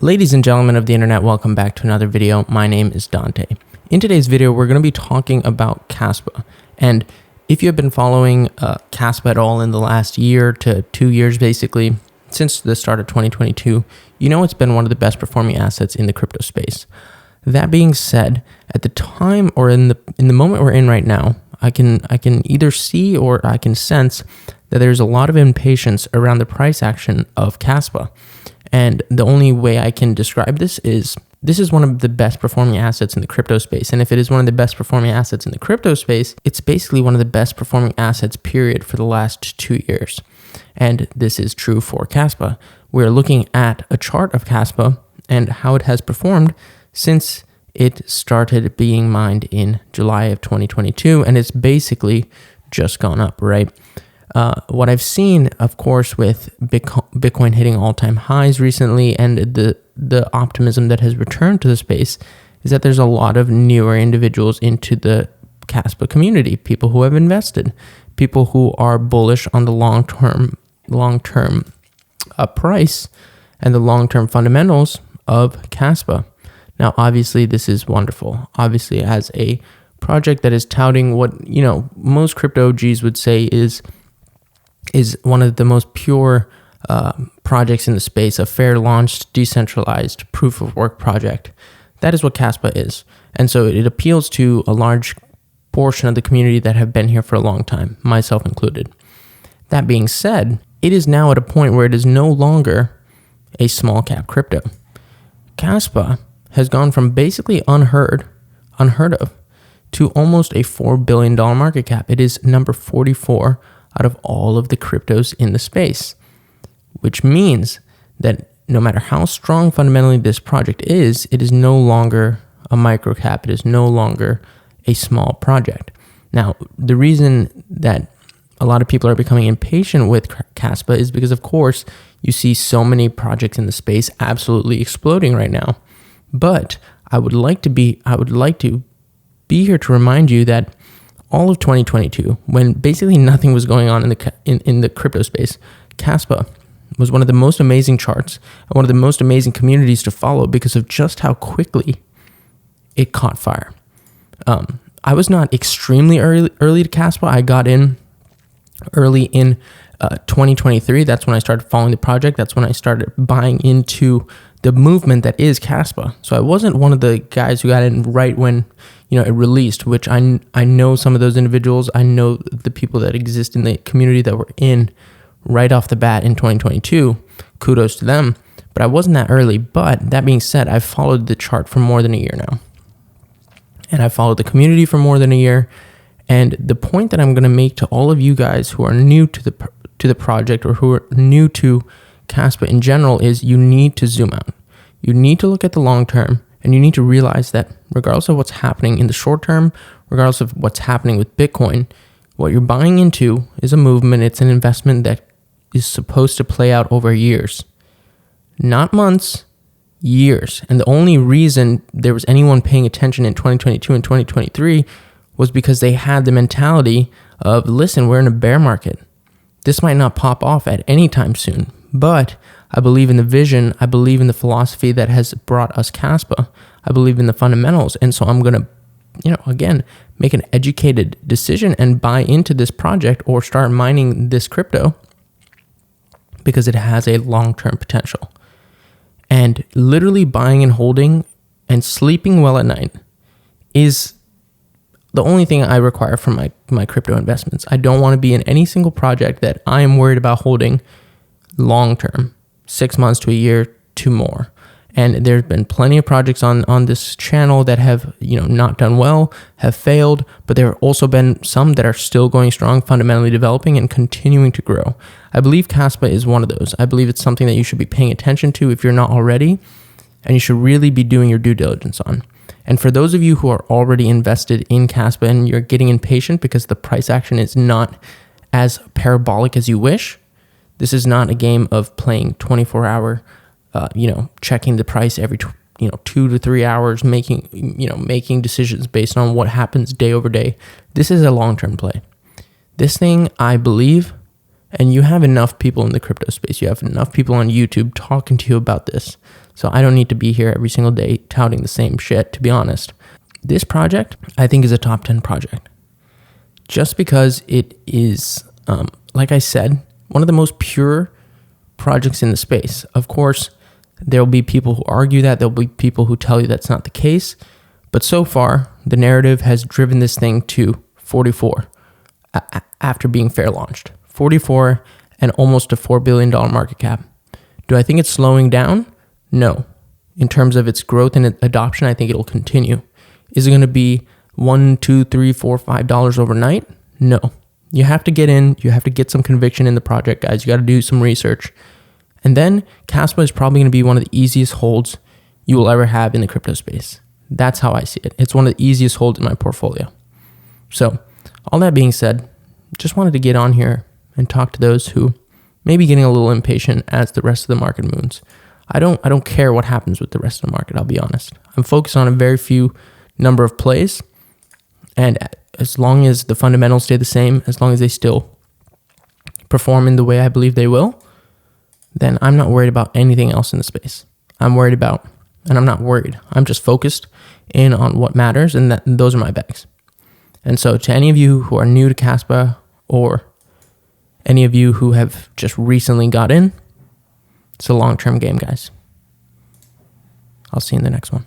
Ladies and gentlemen of the internet, welcome back to another video. My name is Dante. In today's video, we're going to be talking about Kaspa. And if you have been following Kaspa at all in the last year to 2 years, basically, since the start of 2022, you know it's been one of the best performing assets in the crypto space. That being said, at the time or in the moment we're in right now, I can either see or I can sense that there's a lot of impatience around the price action of Kaspa. And the only way I can describe this is one of the best performing assets in the crypto space. And if it is one of the best performing assets in the crypto space, it's basically one of the best performing assets, period, for the last 2 years. And this is true for Kaspa. We're looking at a chart of Kaspa and how it has performed since it started being mined in July of 2022. And it's basically just gone up, right? What I've seen, of course, with Bitcoin hitting all-time highs recently and the optimism that has returned to the space is that there's a lot of newer individuals into the Kaspa community, people who have invested, people who are bullish on the long-term price and the long-term fundamentals of Kaspa. Now, obviously, this is wonderful. Obviously, as a project that is touting what, most crypto OGs would say is one of the most pure projects in the space, a fair launched, decentralized proof of work project. That is what Kaspa is. And so it appeals to a large portion of the community that have been here for a long time, myself included. That being said, it is now at a point where it is no longer a small cap crypto. Kaspa has gone from basically unheard of to almost a $4 billion market cap. It is number 44 out of all of the cryptos in the space, which means that no matter how strong fundamentally this project is, it is no longer a micro cap. It is no longer a small project. Now, the reason that a lot of people are becoming impatient with Kaspa is because, of course, you see so many projects in the space absolutely exploding right now. But I would like to be here to remind you that all of 2022, when basically nothing was going on in the crypto space, Kaspa was one of the most amazing charts and one of the most amazing communities to follow because of just how quickly it caught fire. I was not extremely early to Kaspa. I got in early in 2023. That's when I started following the project. That's when I started buying into the movement that is Kaspa. So I wasn't one of the guys who got in right when it released, which I know some of those individuals. I know the people that exist in the community that were in right off the bat in 2022. Kudos to them. But I wasn't that early. But that being said, I've followed the chart for more than a year now. And I've followed the community for more than a year. And the point that I'm going to make to all of you guys who are new to the project or who are new to Kaspa in general is you need to zoom out. You need to look at the long term. And you need to realize that regardless of what's happening in the short term, regardless of what's happening with Bitcoin, what you're buying into is a movement. It's an investment that is supposed to play out over years, not months, years. And the only reason there was anyone paying attention in 2022 and 2023 was because they had the mentality of, listen, we're in a bear market. This might not pop off at any time soon, but I believe in the vision. I believe in the philosophy that has brought us Kaspa. I believe in the fundamentals. And so I'm going to, again, make an educated decision and buy into this project or start mining this crypto because it has a long-term potential. And literally buying and holding and sleeping well at night is the only thing I require from my crypto investments. I don't want to be in any single project that I am worried about holding long-term. 6 months to a year to more. And there's been plenty of projects on this channel that have, not done well, have failed, but there have also been some that are still going strong, fundamentally developing and continuing to grow. I believe Kaspa is one of those. I believe it's something that you should be paying attention to if you're not already, and you should really be doing your due diligence on. And for those of you who are already invested in Kaspa and you're getting impatient because the price action is not as parabolic as you wish, this is not a game of playing 24-hour, checking the price every 2 to 3 hours, making decisions based on what happens day over day. This is a long-term play. This thing, I believe, And you have enough people in the crypto space. You have enough people on YouTube talking to you about this. So I don't need to be here every single day touting the same shit, to be honest. This project, I think, is a top 10 project. Just because it is, like I said, one of the most pure projects in the space. Of course, there'll be people who argue that. There'll be people who tell you that's not the case. But so far, the narrative has driven this thing to 44 after being fair launched. 44 and almost a $4 billion market cap. Do I think it's slowing down? No. In terms of its growth and adoption, I think it'll continue. Is it going to be $1, $2, $3, $4, $5 overnight? No. You have to get in. You have to get some conviction in the project, guys. You got to do some research. And then Kaspa is probably going to be one of the easiest holds you will ever have in the crypto space. That's how I see it. It's one of the easiest holds in my portfolio. So all that being said, just wanted to get on here and talk to those who may be getting a little impatient as the rest of the market moves. I don't care what happens with the rest of the market, I'll be honest. I'm focused on a very few number of plays, and as long as the fundamentals stay the same, as long as they still perform in the way I believe they will, then I'm not worried about anything else in the space. I'm not worried. I'm just focused in on what matters, and those are my bags. And so to any of you who are new to Kaspa, or any of you who have just recently got in, it's a long-term game, guys. I'll see you in the next one.